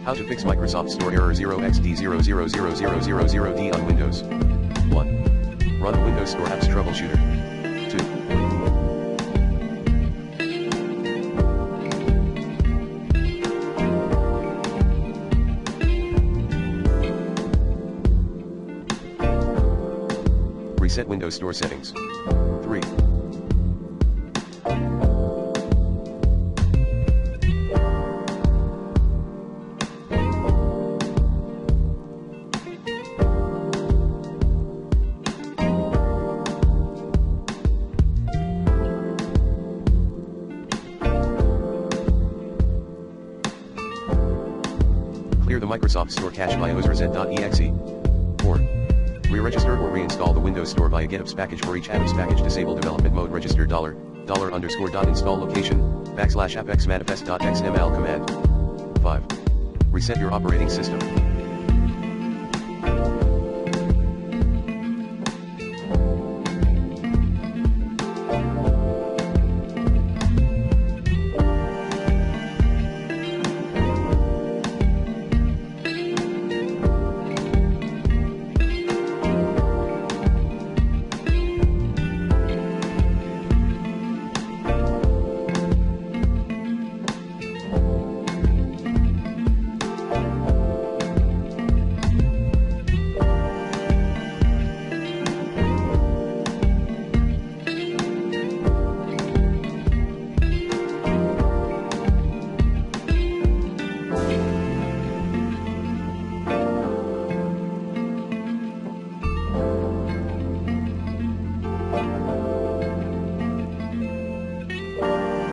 How to fix Microsoft Store error 0xD000000D on Windows. 1. Run the Windows Store Apps Troubleshooter. 2. Reset Windows Store settings. 3. Clear the Microsoft Store cache by OSRZ.exe. 4. Re-register or reinstall the Windows Store via GitOps package. For each apps package, disable development mode. Register $__install location \appexmanifest.xml command. 5. Reset your operating system.